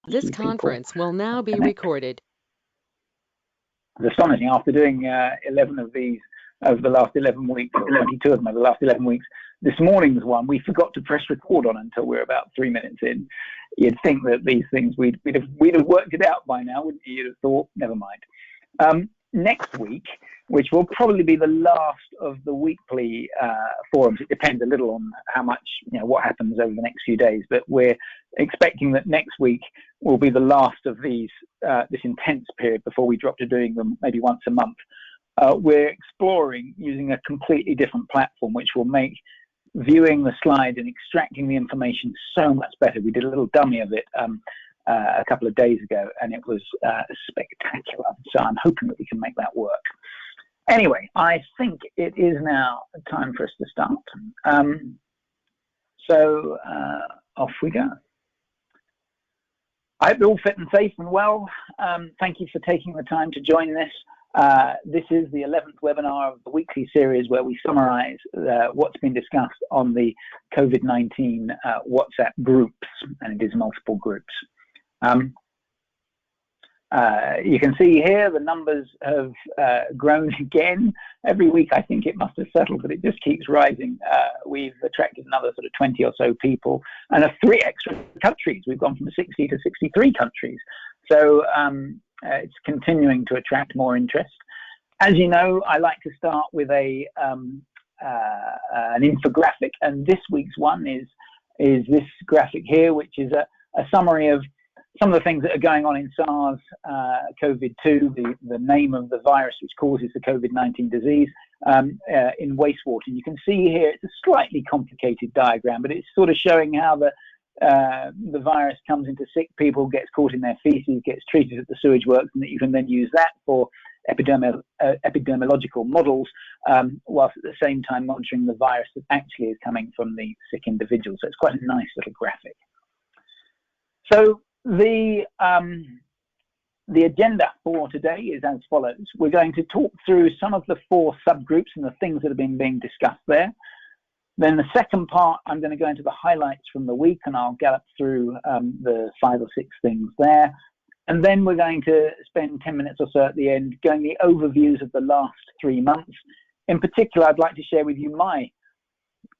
This See people conference will now be connect. recorded. It's astonishing. After doing 11 of these over the last 11 weeks, or 22 of them over the last 11 weeks, this morning's one we forgot to press record on until we're about 3 minutes in. You'd think that these things we'd have worked it out by now, wouldn't you? You'd have thought, never mind. Next week, which will probably be the last of the weekly forums. It depends a little on how much, what happens over the next few days, but we're expecting that next week will be the last of these, this intense period before we drop to doing them maybe once a month. We're exploring using a completely different platform, which will make viewing the slides and extracting the information so much better. We did a little dummy of it a couple of days ago, and it was spectacular. So I'm hoping that we can make that work. Anyway, I think it is now time for us to start. So off we go. I hope you're all fit and safe and well. Thank you for taking the time to join this. This is the 11th webinar of the weekly series where we summarize what's been discussed on the COVID-19 WhatsApp groups, and it is multiple groups. You can see here the numbers have grown again. Every week I think it must have settled, but it just keeps rising. We've attracted another sort of 20 or so people, and 3 extra countries. We've gone from 60 to 63 countries. So it's continuing to attract more interest. As you know, I like to start with an infographic, and this week's one is this graphic here, which is a summary of some of the things that are going on in SARS-CoV-2, the name of the virus which causes the COVID-19 disease, in wastewater. And you can see here it's a slightly complicated diagram, but it's sort of showing how the virus comes into sick people, gets caught in their feces, gets treated at the sewage works, and that you can then use that for epidemiological models, whilst at the same time monitoring the virus that actually is coming from the sick individual. So it's quite a nice little graphic. So the agenda for today is as follows. We're going to talk through some of the 4 subgroups and the things that have been being discussed there. Then the second part, I'm going to go into the highlights from the week, and I'll gallop through the 5 or 6 things there. And then we're going to spend 10 minutes or so at the end going the overviews of the last 3 months. In particular, I'd like to share with you my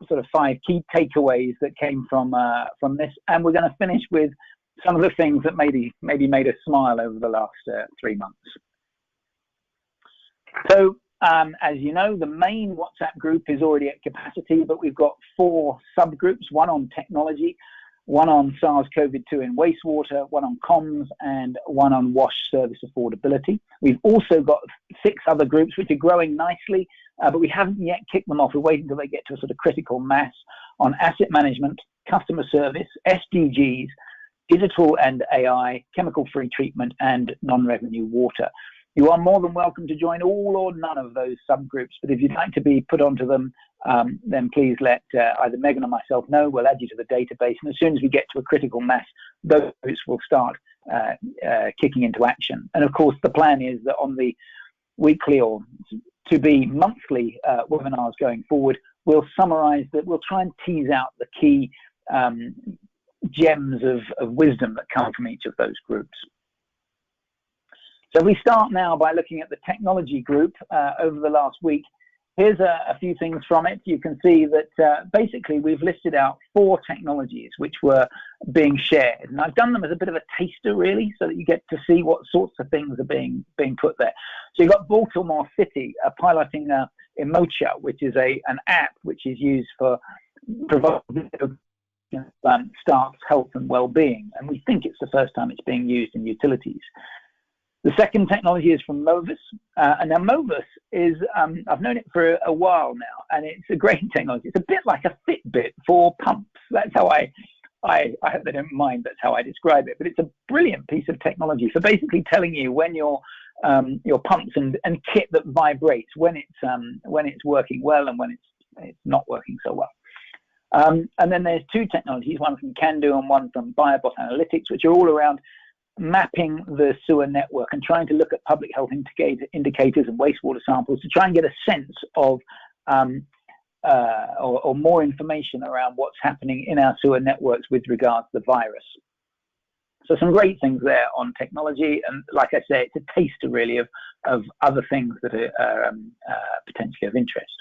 sort of 5 key takeaways that came from this. And we're going to finish with some of the things that maybe made us smile over the last 3 months. So, as you know, the main WhatsApp group is already at capacity, but we've got 4 subgroups, one on technology, one on SARS-CoV-2 in wastewater, one on comms, and one on WASH service affordability. We've also got 6 other groups which are growing nicely, but we haven't yet kicked them off. We're waiting until they get to a sort of critical mass on asset management, customer service, SDGs, digital and AI, chemical-free treatment, and non-revenue water. You are more than welcome to join all or none of those subgroups, but if you'd like to be put onto them, then please let either Megan or myself know. We'll add you to the database, and as soon as we get to a critical mass, those will start kicking into action. And of course, the plan is that on the weekly or to be monthly webinars going forward, we'll summarize that. We'll try and tease out the key gems of wisdom that come from each of those groups. So we start now by looking at the technology group over the last week. Here's a few things from it. You can see that basically we've listed out 4 technologies which were being shared. And I've done them as a bit of a taster, really, so that you get to see what sorts of things are being put there. So you've got Baltimore City piloting Emocha, which is an app which is used for providing staff's health and well-being. And we think it's the first time it's being used in utilities. The second technology is from Movus. And now Movus is, I've known it for a while now, and it's a great technology. It's a bit like a Fitbit for pumps. That's how I hope they don't mind, that's how I describe it. But it's a brilliant piece of technology for basically telling you when your pumps and kit that vibrates, when it's working well and when it's not working so well. And then there's 2 technologies, one from Candu and one from Biobot Analytics, which are all around mapping the sewer network and trying to look at public health indicators and wastewater samples to try and get a sense of or more information around what's happening in our sewer networks with regards to the virus. So some great things there on technology, and like I say, it's a taster really of other things that are potentially of interest.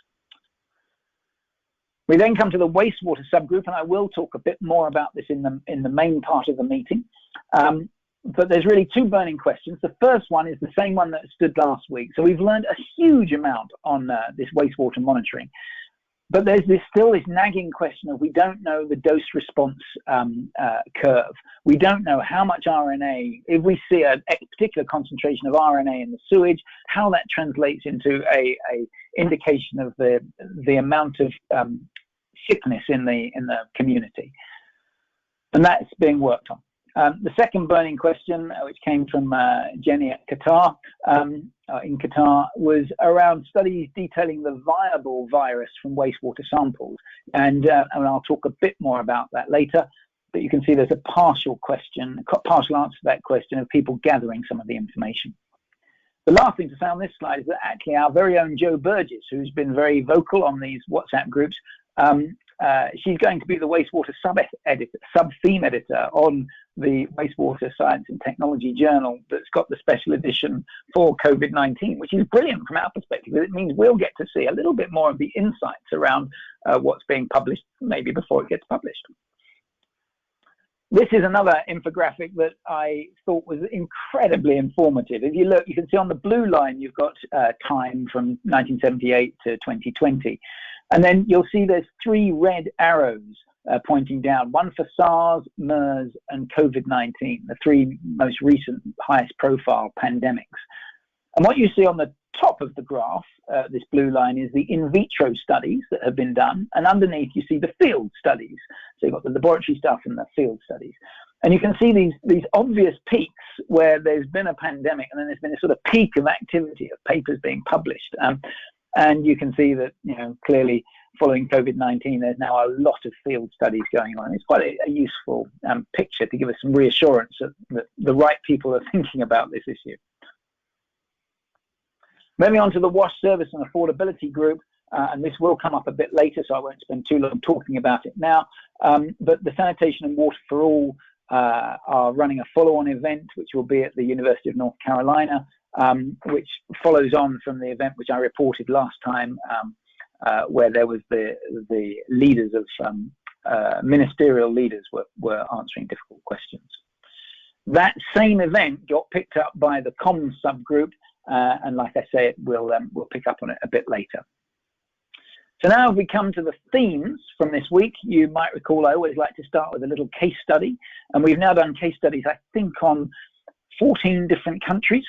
We then come to the wastewater subgroup, and I will talk a bit more about this in the main part of the meeting. But there's really two burning questions. The first one is the same one that stood last week. So we've learned a huge amount on this wastewater monitoring. But there's still this nagging question of we don't know the dose response curve. We don't know how much RNA, if we see a particular concentration of RNA in the sewage, how that translates into a indication of the amount of sickness in the community. And that's being worked on. The second burning question, which came from Jenny at Qatar, in Qatar, was around studies detailing the viable virus from wastewater samples. And I'll talk a bit more about that later. But you can see there's a partial answer to that question of people gathering some of the information. The last thing to say on this slide is that actually our very own Jo Burgess, who's been very vocal on these WhatsApp groups, she's going to be the wastewater sub-theme editor on the Wastewater Science and Technology Journal that's got the special edition for COVID-19, which is brilliant from our perspective. It means we'll get to see a little bit more of the insights around what's being published, maybe before it gets published. This is another infographic that I thought was incredibly informative. If you look, you can see on the blue line, you've got time from 1978 to 2020. And then you'll see there's three red arrows pointing down, one for SARS, MERS, and COVID-19, the three most recent, highest profile pandemics. And what you see on the top of the graph, this blue line, is the in vitro studies that have been done. And underneath, you see the field studies. So you've got the laboratory stuff and the field studies. And you can see these obvious peaks where there's been a pandemic and then there's been a sort of peak of activity of papers being published. And you can see that, clearly following COVID-19, there's now a lot of field studies going on. It's quite a useful picture to give us some reassurance that the right people are thinking about this issue. Moving on to the wash service and affordability group, and this will come up a bit later, so I won't spend too long talking about it now. But the Sanitation and Water for All are running a follow-on event, which will be at the University of North Carolina, which follows on from the event which I reported last time, where there was the leaders of ministerial leaders were answering difficult questions. That same event got picked up by the comms subgroup, and like I say, we'll pick up on it a bit later. So now if we come to the themes from this week, you might recall I always like to start with a little case study, and we've now done case studies, I think, on 14 different countries.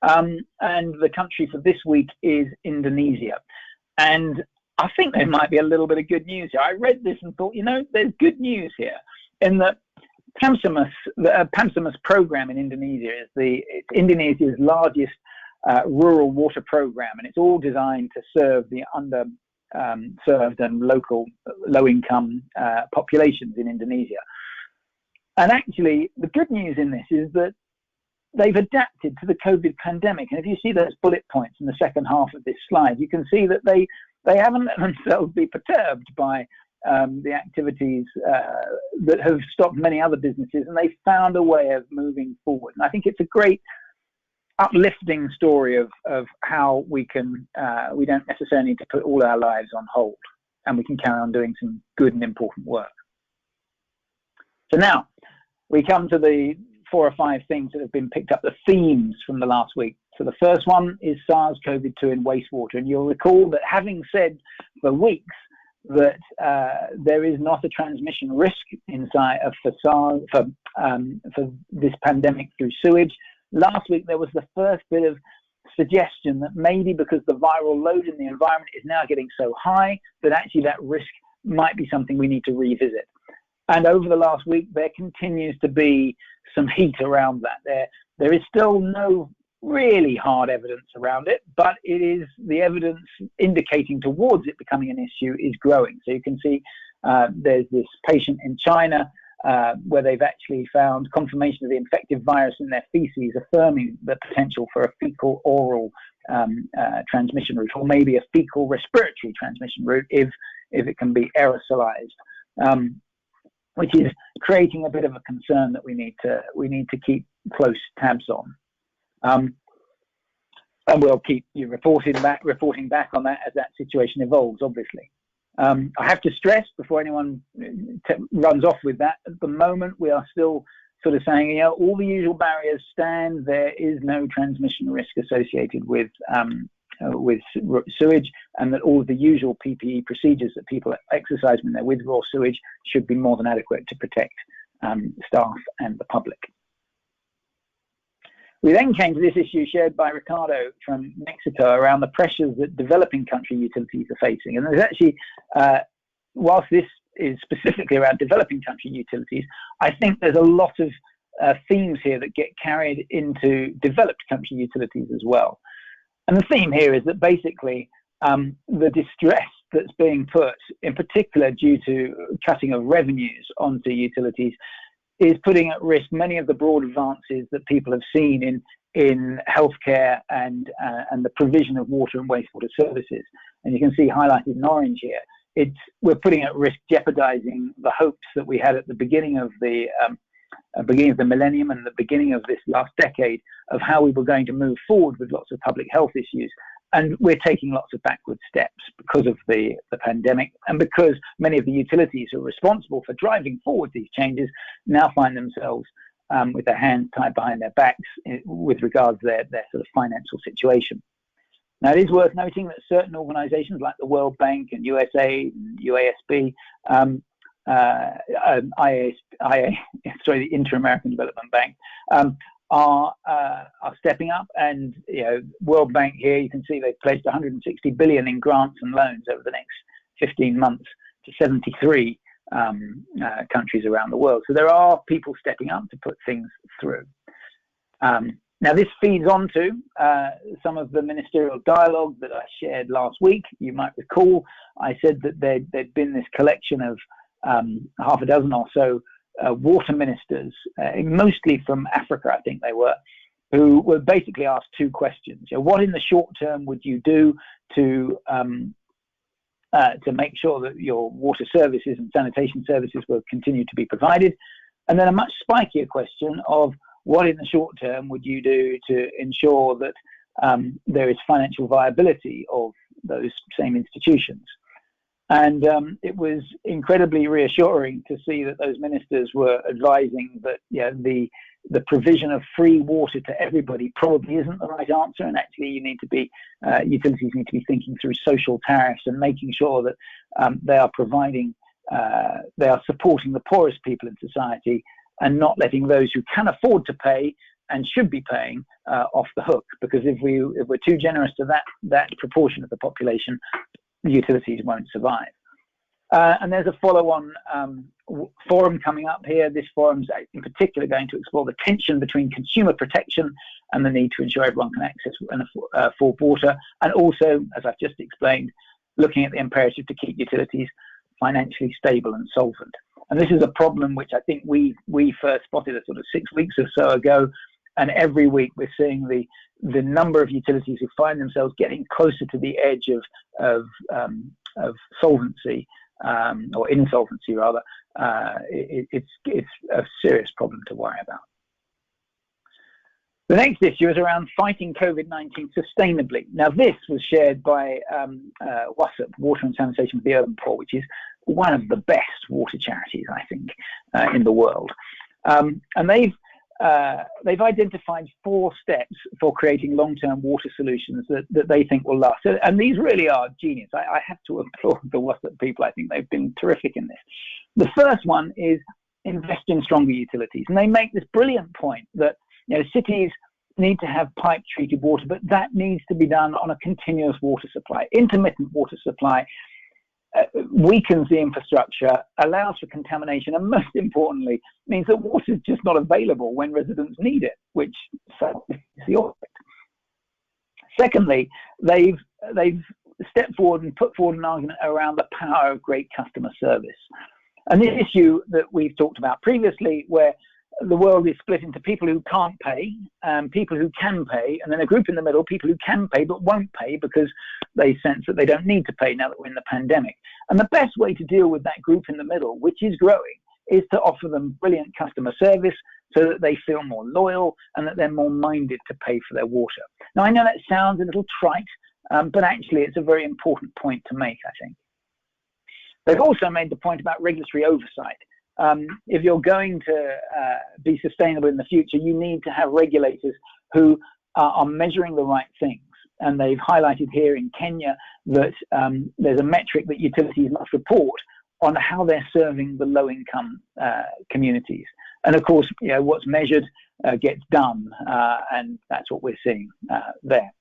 And the country for this week is Indonesia. And I think there might be a little bit of good news here. I read this and thought, there's good news here in that the PAMSAMAS program in Indonesia is Indonesia's largest rural water program, and it's all designed to serve the underserved and low-income populations in Indonesia. And actually, the good news in this is that they've adapted to the COVID pandemic. And if you see those bullet points in the second half of this slide, you can see that they haven't let themselves be perturbed by the activities that have stopped many other businesses, and they found a way of moving forward. And I think it's a great uplifting story of how we don't necessarily need to put all our lives on hold, and we can carry on doing some good and important work. So now we come to the 4 or 5 things that have been picked up, the themes from the last week. So the first one is SARS-CoV-2 in wastewater, and you'll recall that having said for weeks that there is not a transmission risk inside of for this pandemic through sewage. Last week there was the first bit of suggestion that maybe because the viral load in the environment is now getting so high that actually that risk might be something we need to revisit. And over the last week there continues to be some heat around that. There is still no really hard evidence around it, but it is the evidence indicating towards it becoming an issue is growing. So you can see there's this patient in China where they've actually found confirmation of the infective virus in their feces, affirming the potential for a fecal oral transmission route, or maybe a fecal respiratory transmission route if it can be aerosolized. which is creating a bit of a concern that we need to keep close tabs on. And we'll keep you reporting back on that as that situation evolves, obviously. I have to stress before anyone runs off with that, at the moment we are still sort of saying, all the usual barriers stand. There is no transmission risk associated with sewage, and that all of the usual PPE procedures that people exercise when they're with raw sewage should be more than adequate to protect staff and the public. We then came to this issue shared by Ricardo from Mexico around the pressures that developing country utilities are facing. And there's actually, whilst this is specifically around developing country utilities, I think there's a lot of themes here that get carried into developed country utilities as well. And the theme here is that basically the distress that's being put, in particular due to cutting of revenues onto utilities, is putting at risk many of the broad advances that people have seen in healthcare and the provision of water and wastewater services. And you can see highlighted in orange here, we're putting at risk, jeopardizing the hopes that we had at the beginning of the millennium and the beginning of this last decade of how we were going to move forward with lots of public health issues. And we're taking lots of backward steps because of the pandemic, and because many of the utilities who are responsible for driving forward these changes now find themselves with their hands tied behind their backs with regards to their sort of financial situation. Now, it is worth noting that certain organizations like the World Bank and USAID, UASB, the Inter-American Development Bank, are stepping up. And World Bank here, you can see they've pledged 160 billion in grants and loans over the next 15 months to 73 countries around the world. So there are people stepping up to put things through. Now, this feeds on to some of the ministerial dialogue that I shared last week. You might recall I said that there'd been this collection of half a dozen or so water ministers, mostly from Africa, I think they were, who were basically asked two questions. What in the short term would you do to make sure that your water services and sanitation services will continue to be provided? And then a much spikier question of what in the short term would you do to ensure that there is financial viability of those same institutions? And it was incredibly reassuring to see that those ministers were advising that the provision of free water to everybody probably isn't the right answer, and actually utilities need to be thinking through social tariffs and making sure that they are supporting the poorest people in society and not letting those who can afford to pay and should be paying off the hook. Because if we're too generous to that proportion of the population, utilities won't survive. And there's a follow-on forum coming up here. This forum's in particular going to explore the tension between consumer protection and the need to ensure everyone can access and afford water, and also, as I've just explained, looking at the imperative to keep utilities financially stable and solvent. And this is a problem which I think we first spotted sort of 6 weeks or so ago, and every week we're seeing the number of utilities who find themselves getting closer to the edge of solvency or insolvency rather. It's a serious problem to worry about. The next issue is around fighting COVID-19 sustainably. Now, this was shared by WASUP, Water and Sanitation for the Urban Poor, which is one of the best water charities, I think, in the world. And they've identified 4 steps for creating long-term water solutions that they think will last. And these really are genius. I have to applaud the WASUP people. I think they've been terrific in this. The first one is invest in stronger utilities. And they make this brilliant point that cities need to have pipe-treated water, but that needs to be done on a continuous water supply. Intermittent water supply weakens the infrastructure, allows for contamination, and most importantly, means that water is just not available when residents need it, which is the opposite. Secondly, they've stepped forward and put forward an argument around the power of great customer service. And this issue that we've talked about previously, where the world is split into people who can't pay, people who can pay, and then a group in the middle, people who can pay but won't pay because they sense that they don't need to pay now that we're in the pandemic. And the best way to deal with that group in the middle, which is growing, is to offer them brilliant customer service so that they feel more loyal and that they're more minded to pay for their water. Now, I know that sounds a little trite, but actually it's a very important point to make, I think. They've also made the point about regulatory oversight. If you're going to be sustainable in the future, you need to have regulators who are measuring the right things. And they've highlighted here in Kenya that there's a metric that utilities must report on how they're serving the low-income communities. And of course, what's measured gets done, and that's what we're seeing there.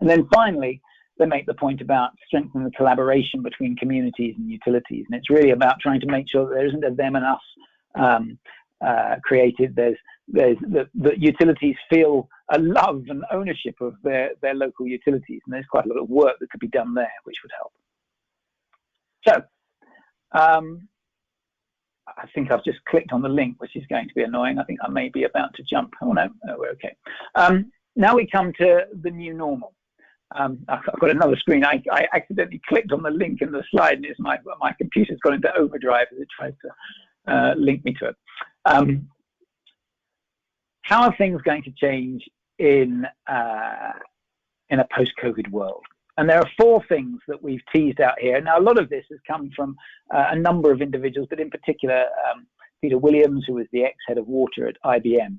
And then finally, they make the point about strengthening the collaboration between communities and utilities. And it's really about trying to make sure that there isn't a them and us created. That utilities feel a love and ownership of their local utilities. And there's quite a lot of work that could be done there, which would help. So, I think I've just clicked on the link, which is going to be annoying. I think I may be about to jump. Oh, no, we're okay. Now we come to the new normal. I've got another screen. I accidentally clicked on the link in the slide, and my computer's gone into overdrive as it tries to link me to it. How are things going to change in a post-COVID world? And there are 4 things that we've teased out here. Now, a lot of this has come from a number of individuals, but in particular, Peter Williams, who was the ex-head of water at IBM.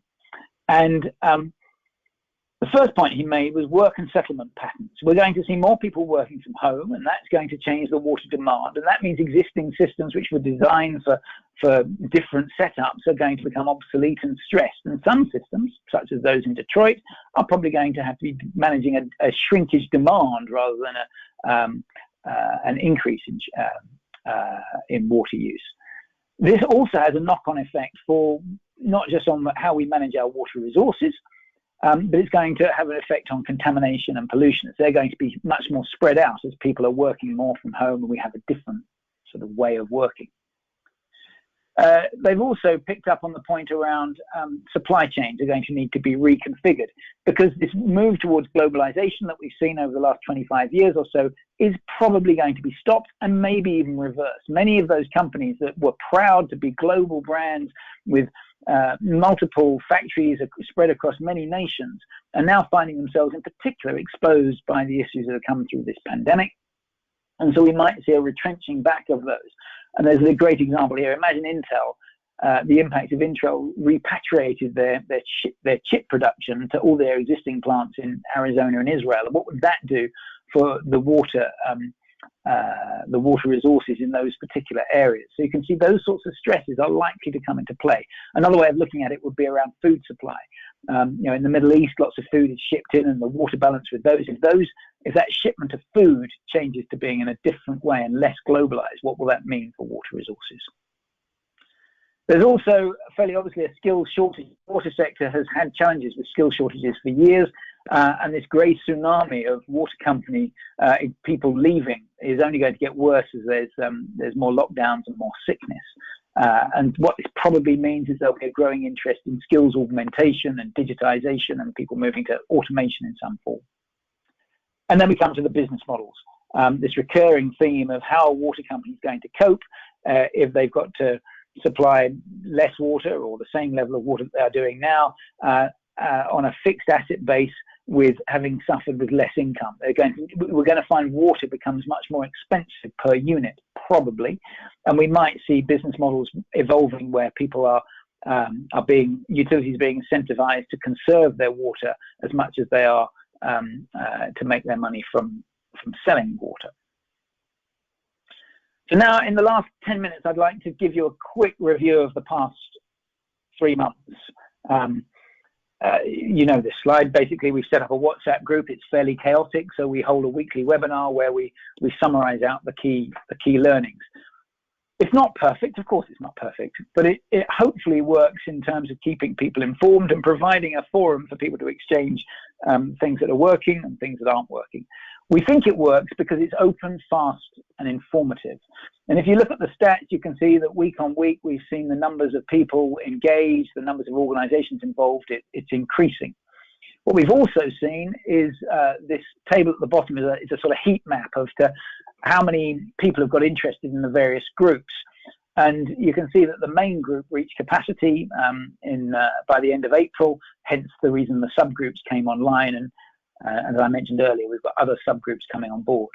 And the first point he made was work and settlement patterns. We're going to see more people working from home, and that's going to change the water demand. And that means existing systems which were designed for different setups are going to become obsolete and stressed. And some systems, such as those in Detroit, are probably going to have to be managing a shrinkage demand rather than an increase in water use. This also has a knock-on effect for not just on how we manage our water resources, but it's going to have an effect on contamination and pollution. So they're going to be much more spread out as people are working more from home and we have a different sort of way of working. They've also picked up on the point around supply chains are going to need to be reconfigured, because this move towards globalization that we've seen over the last 25 years or so is probably going to be stopped and maybe even reversed. Many of those companies that were proud to be global brands with multiple factories spread across many nations are now finding themselves in particular exposed by the issues that have come through this pandemic. And so we might see a retrenching back of those. And there's a great example here. Imagine Intel, the impact of Intel repatriated their chip production to all their existing plants in Arizona and Israel. And what would that do for the water resources in those particular areas? So you can see those sorts of stresses are likely to come into play. Another way of looking at it would be around food supply. In the Middle East, lots of food is shipped in, and the water balance with those. If that shipment of food changes to being in a different way and less globalized, what will that mean for water resources? There's also fairly obviously a skills shortage. The water sector has had challenges with skill shortages for years, and this grey tsunami of water company people leaving is only going to get worse as there's more lockdowns and more sickness. And what this probably means is there'll be a growing interest in skills augmentation and digitization and people moving to automation in some form. And then we come to the business models. This recurring theme of how a water company is going to cope if they've got to supply less water or the same level of water that they are doing now on a fixed asset base with having suffered with less income. We're going to find water becomes much more expensive per unit, probably, and we might see business models evolving where people utilities being incentivized to conserve their water as much as they are to make their money from selling water. So now, in the last 10 minutes, I'd like to give you a quick review of the past 3 months. You know this slide. Basically, we've set up a WhatsApp group. It's fairly chaotic, so we hold a weekly webinar where we summarize out the key learnings. It's not perfect, of course it's not perfect, but it hopefully works in terms of keeping people informed and providing a forum for people to exchange things that are working and things that aren't working. We think it works because it's open, fast, and informative. And if you look at the stats, you can see that week on week, we've seen the numbers of people engaged, the numbers of organizations involved, it's increasing. What we've also seen is this table at the bottom is a sort of heat map of how many people have got interested in the various groups. And you can see that the main group reached capacity by the end of April, hence the reason the subgroups came online. And as I mentioned earlier, we've got other subgroups coming on board.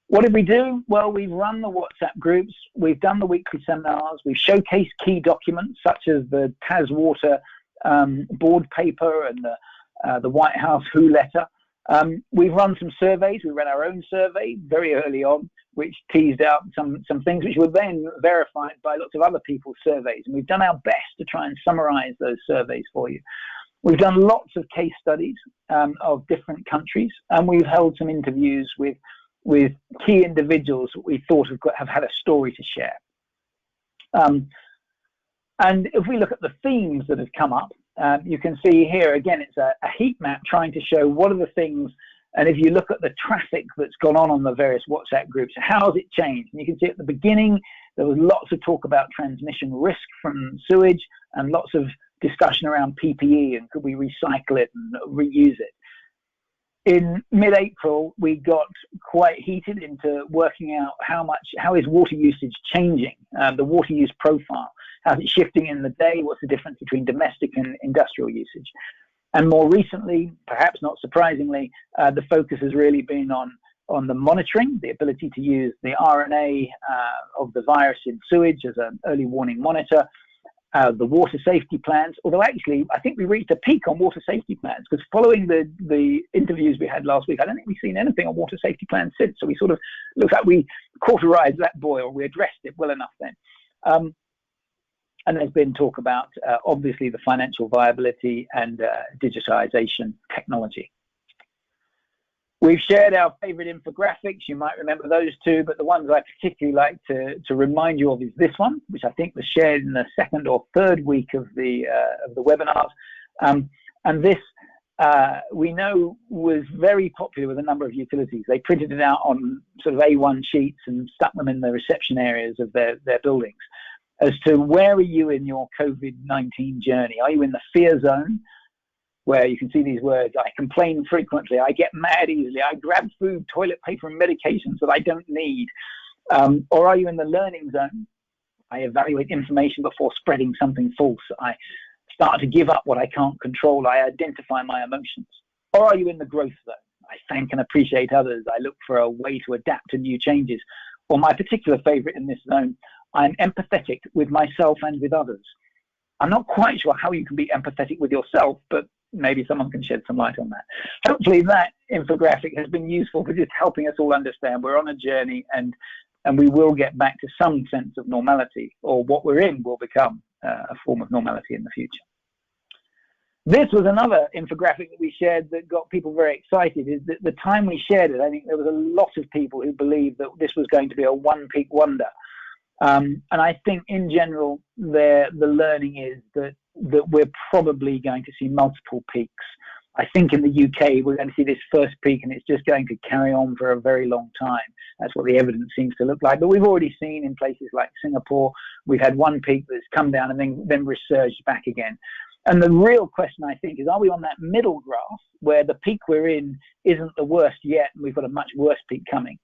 What did we do? Well, we've run the WhatsApp groups, we've done the weekly seminars, we've showcased key documents such as the Wastewater board paper and the White House WHO letter. We've run some surveys. We ran our own survey very early on, which teased out some things which were then verified by lots of other people's surveys. And we've done our best to try and summarize those surveys for you. We've done lots of case studies of different countries, and we've held some interviews with key individuals that we thought have had a story to share. And if we look at the themes that have come up, you can see here, again, it's a heat map trying to show what are the things, and if you look at the traffic that's gone on the various WhatsApp groups, how has it changed? And you can see at the beginning, there was lots of talk about transmission risk from sewage and lots of discussion around PPE and could we recycle it and reuse it. In mid-April, we got quite heated into working out how is water usage changing, the water use profile. How's it shifting in the day? What's the difference between domestic and industrial usage? And more recently, perhaps not surprisingly, the focus has really been on the monitoring, the ability to use the RNA of the virus in sewage as an early warning monitor, the water safety plans, although actually I think we reached a peak on water safety plans because following the interviews we had last week, I don't think we've seen anything on water safety plans since. So we sort of looks like we cauterized that boil, we addressed it well enough then. And there's been talk about obviously the financial viability and digitization technology. We've shared our favorite infographics. You might remember those two, but the ones I particularly like to remind you of is this one, which I think was shared in the second or third week of the webinars. And this, we know, was very popular with a number of utilities. They printed it out on sort of A1 sheets and stuck them in the reception areas of their buildings as to where are you in your COVID-19 journey? Are you in the fear zone, where you can see these words, I complain frequently, I get mad easily, I grab food, toilet paper and medications that I don't need? Or are you in the learning zone? I evaluate information before spreading something false. I start to give up what I can't control. I identify my emotions. Or are you in the growth zone? I thank and appreciate others. I look for a way to adapt to new changes. Or my particular favorite in this zone, I'm empathetic with myself and with others. I'm not quite sure how you can be empathetic with yourself, but maybe someone can shed some light on that. Hopefully that infographic has been useful for just helping us all understand we're on a journey and we will get back to some sense of normality, or what we're in will become a form of normality in the future. This was another infographic that we shared that got people very excited. Is that the time we shared it, I think there was a lot of people who believed that this was going to be a one-peak wonder. And I think in general, the learning is that we're probably going to see multiple peaks. I think in the UK, we're going to see this first peak and it's just going to carry on for a very long time. That's what the evidence seems to look like. But we've already seen in places like Singapore, we've had one peak that's come down and then resurged back again. And the real question, I think, is are we on that middle graph where the peak we're in isn't the worst yet and we've got a much worse peak coming?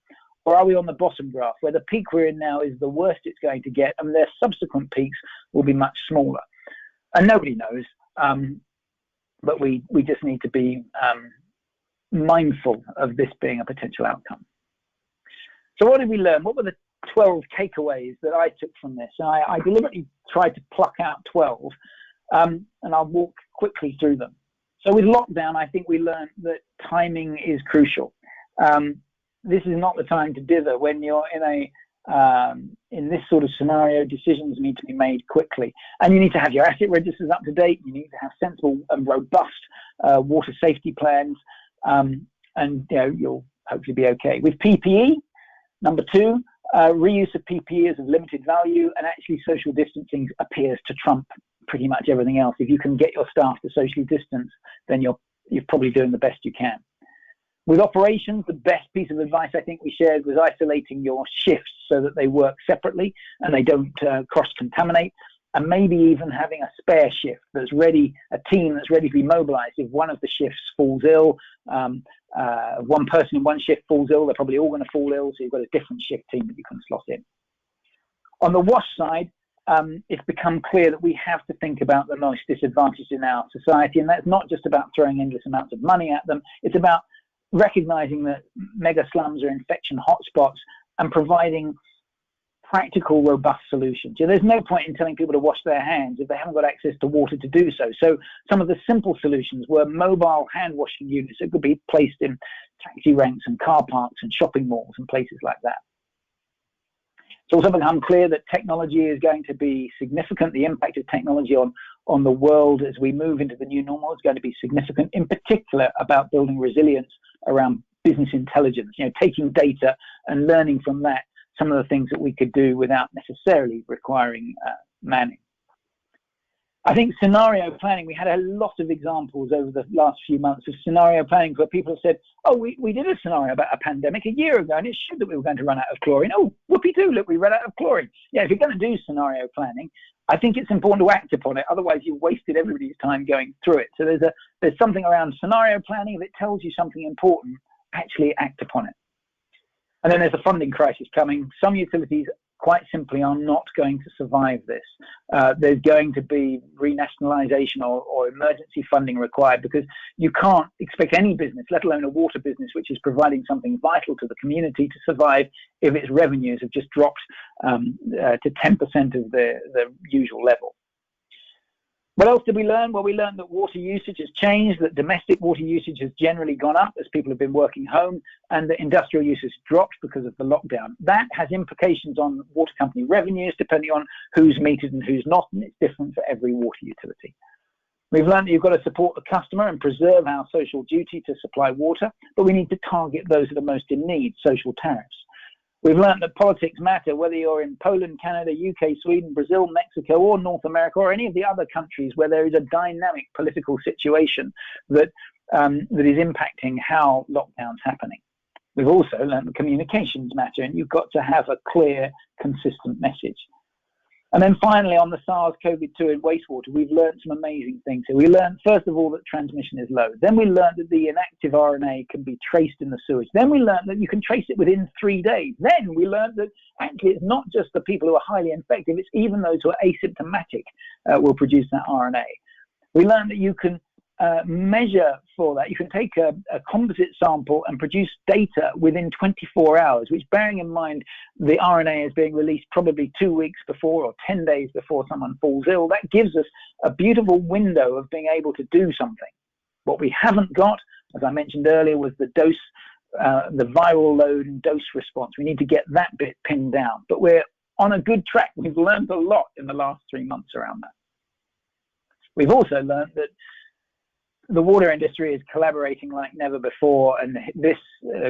Or are we on the bottom graph where the peak we're in now is the worst it's going to get and their subsequent peaks will be much smaller? And nobody knows, but we just need to be mindful of this being a potential outcome. So what did we learn? What were the 12 takeaways that I took from this? And I deliberately tried to pluck out 12, and I'll walk quickly through them. So with lockdown, I think we learned that timing is crucial. This is not the time to dither. When you're in this sort of scenario, decisions need to be made quickly, and you need to have your asset registers up to date. You need to have sensible and robust water safety plans, and you'll hopefully be okay. With PPE, number 2, reuse of PPE is of limited value, and actually social distancing appears to trump pretty much everything else. If you can get your staff to socially distance, then you're probably doing the best you can. With operations, the best piece of advice I think we shared was isolating your shifts so that they work separately and they don't cross-contaminate, and maybe even having a spare shift that's ready, a team that's ready to be mobilized. If one of the shifts falls ill, one person in one shift falls ill, they're probably all going to fall ill, so you've got a different shift team that you can slot in. On the wash side, it's become clear that we have to think about the most disadvantaged in our society, and that's not just about throwing endless amounts of money at them. It's about recognizing that mega slums are infection hotspots and providing practical, robust solutions. There's no point in telling people to wash their hands if they haven't got access to water to do so. So some of the simple solutions were mobile hand washing units that could be placed in taxi ranks and car parks and shopping malls and places like that. It's also become clear that technology is going to be significant. The impact of technology on the world as we move into the new normal is going to be significant, in particular about building resilience around business intelligence, taking data and learning from that some of the things that we could do without necessarily requiring manning. I think scenario planning, we had a lot of examples over the last few months of scenario planning where people have said, oh, we did a scenario about a pandemic a year ago and it showed that we were going to run out of chlorine. Oh, whoopee-doo, look, we ran out of chlorine. Yeah, if you're going to do scenario planning, I think it's important to act upon it. Otherwise, you've wasted everybody's time going through it. So there's something around scenario planning that tells you something important, actually act upon it. And then there's a funding crisis coming. Some utilities quite simply are not going to survive this. There's going to be renationalisation or emergency funding required, because you can't expect any business, let alone a water business, which is providing something vital to the community, to survive if its revenues have just dropped to 10% of the usual level. What else did we learn? Well, we learned that water usage has changed, that domestic water usage has generally gone up as people have been working home, and that industrial use has dropped because of the lockdown. That has implications on water company revenues, depending on who's metered and who's not, and it's different for every water utility. We've learned that you've got to support the customer and preserve our social duty to supply water, but we need to target those that are most in need, social tariffs. We've learned that politics matter, whether you're in Poland, Canada, UK, Sweden, Brazil, Mexico, or North America, or any of the other countries where there is a dynamic political situation that is impacting how lockdown's happening. We've also learned that communications matter, and you've got to have a clear, consistent message. And then finally, on the SARS-CoV-2 and wastewater, we've learned some amazing things. So we learned, first of all, that transmission is low. Then we learned that the inactive RNA can be traced in the sewage. Then we learned that you can trace it within 3 days. Then we learned that actually it's not just the people who are highly infective, it's even those who are asymptomatic will produce that RNA. We learned that you can measure for that. You can take a composite sample and produce data within 24 hours, which, bearing in mind the RNA is being released probably 2 weeks before or 10 days before someone falls ill, that gives us a beautiful window of being able to do something. What we haven't got, as I mentioned earlier, was the dose, the viral load and dose response. We need to get that bit pinned down, but we're on a good track. We've learned a lot in the last 3 months around that. We've also learned that the water industry is collaborating like never before, and this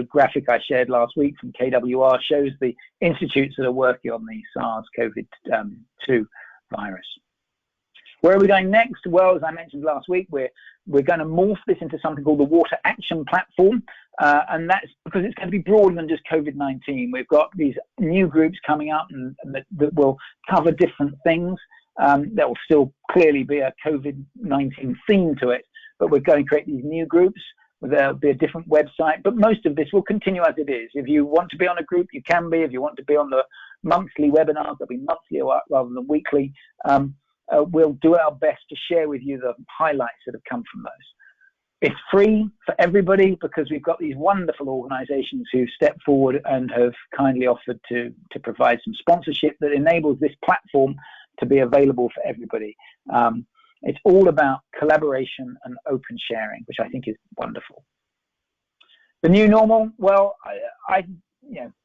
graphic I shared last week from KWR shows the institutes that are working on the SARS-CoV-2 virus. Where are we going next? Well, as I mentioned last week, we're going to morph this into something called the Water Action Platform, and that's because it's going to be broader than just COVID-19. We've got these new groups coming up and that will cover different things. There will still clearly be a COVID-19 theme to it, but we're going to create these new groups. There'll be a different website, but most of this will continue as it is. If you want to be on a group, you can be. If you want to be on the monthly webinars, they'll be monthly rather than weekly. We'll do our best to share with you the highlights that have come from those. It's free for everybody because we've got these wonderful organizations who step forward and have kindly offered to provide some sponsorship that enables this platform to be available for everybody. It's all about collaboration and open sharing, which I think is wonderful. The new normal, well,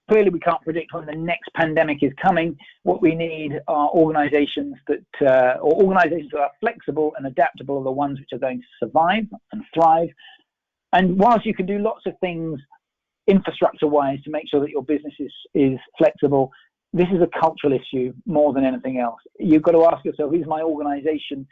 clearly we can't predict when the next pandemic is coming. What we need are organizations that are flexible and adaptable are the ones which are going to survive and thrive. And whilst you can do lots of things infrastructure-wise to make sure that your business is flexible, this is a cultural issue more than anything else. You've got to ask yourself, is my organization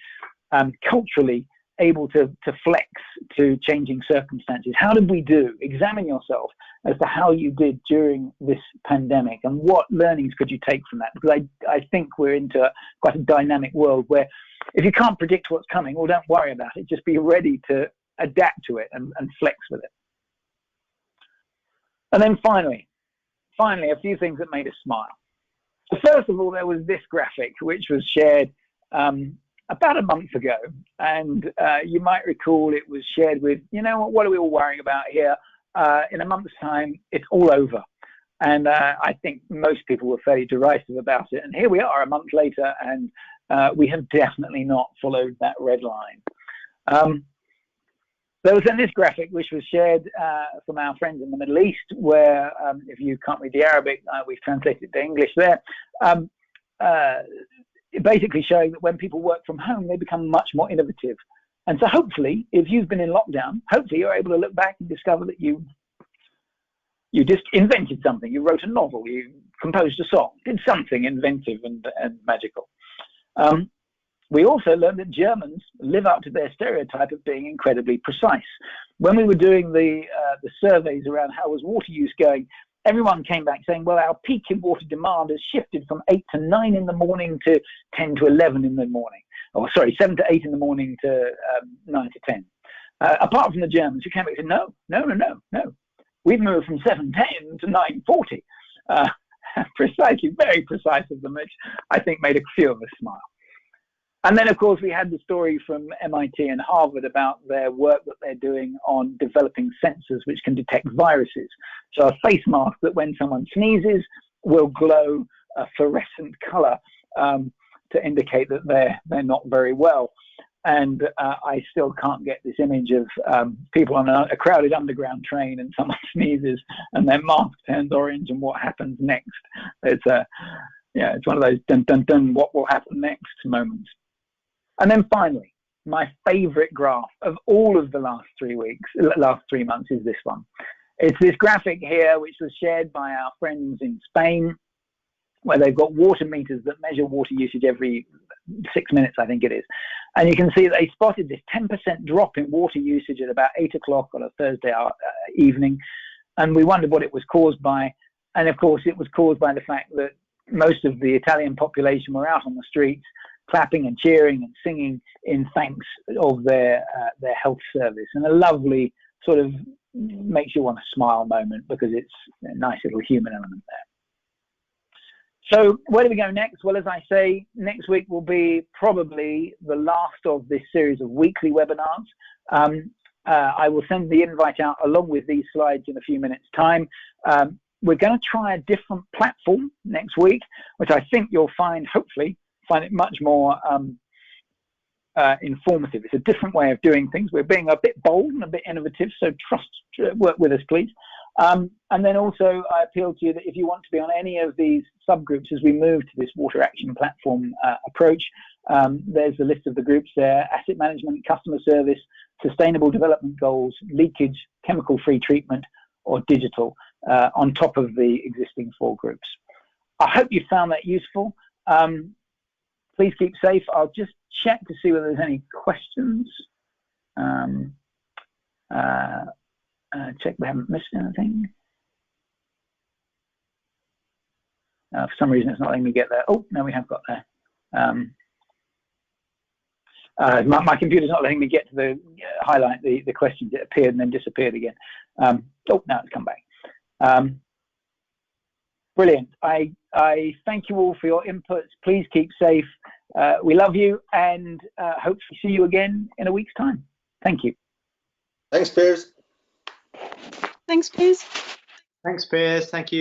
culturally able to flex to changing circumstances? How did we do? Examine yourself as to how you did during this pandemic and what learnings could you take from that? Because I think we're into quite a dynamic world where if you can't predict what's coming, well, don't worry about it. Just be ready to adapt to it and flex with it. And then finally, a few things that made us smile. First of all, there was this graphic, which was shared about a month ago. And you might recall it was shared with, what are we all worrying about here? In a month's time, it's all over. And I think most people were fairly derisive about it. And here we are a month later, and we have definitely not followed that red line. There was then this graphic, which was shared from our friends in the Middle East, where if you can't read the Arabic, we've translated it to English there, basically showing that when people work from home, they become much more innovative. And so hopefully, if you've been in lockdown, hopefully you're able to look back and discover that you just invented something. You wrote a novel, you composed a song, did something inventive and magical. We also learned that Germans live up to their stereotype of being incredibly precise. When we were doing the surveys around how was water use going, everyone came back saying, well, our peak in water demand has shifted from 8 to 9 in the morning to 10 to 11 in the morning. Or sorry, 7 to 8 in the morning to 9 to 10. Apart from the Germans, who came back and said, no. We've moved from 7:10 to 9:40. Precisely, very precise of them, which I think made a few of us smile. And then, of course, we had the story from MIT and Harvard about their work that they're doing on developing sensors which can detect viruses. So a face mask that when someone sneezes will glow a fluorescent color to indicate that they're not very well. And I still can't get this image of people on a crowded underground train and someone sneezes and their mask turns orange and what happens next. It's one of those dun dun dun, what will happen next moments. And then finally, my favorite graph of all of the last 3 months is this one. It's this graphic here, which was shared by our friends in Spain, where they've got water meters that measure water usage every 6 minutes, I think it is. And you can see they spotted this 10% drop in water usage at about 8 o'clock on a Thursday evening. And we wondered what it was caused by. And of course, it was caused by the fact that most of the Italian population were out on the streets, clapping and cheering and singing in thanks of their health service. And a lovely sort of makes you want to smile moment because it's a nice little human element there. So where do we go next? Well, as I say, next week will be probably the last of this series of weekly webinars. I will send the invite out along with these slides in a few minutes' time. We're going to try a different platform next week, which I think you'll hopefully find it much more informative. It's a different way of doing things. We're being a bit bold and a bit innovative, so work with us, please. And then also I appeal to you that if you want to be on any of these subgroups as we move to this water action platform approach, there's a list of the groups there: asset management, customer service, sustainable development goals, leakage, chemical-free treatment, or digital, on top of the existing 4 groups. I hope you found that useful. Please keep safe. I'll just check to see whether there's any questions. Check we haven't missed anything. For some reason, it's not letting me get there. Oh, no, we have got there. My computer's not letting me get to highlight the questions. It appeared and then disappeared again. Oh, now it's come back. Brilliant. I thank you all for your inputs. Please keep safe. We love you and hope to see you again in a week's time. Thank you. Thanks, Piers. Thanks, Piers. Thanks, Piers. Thank you.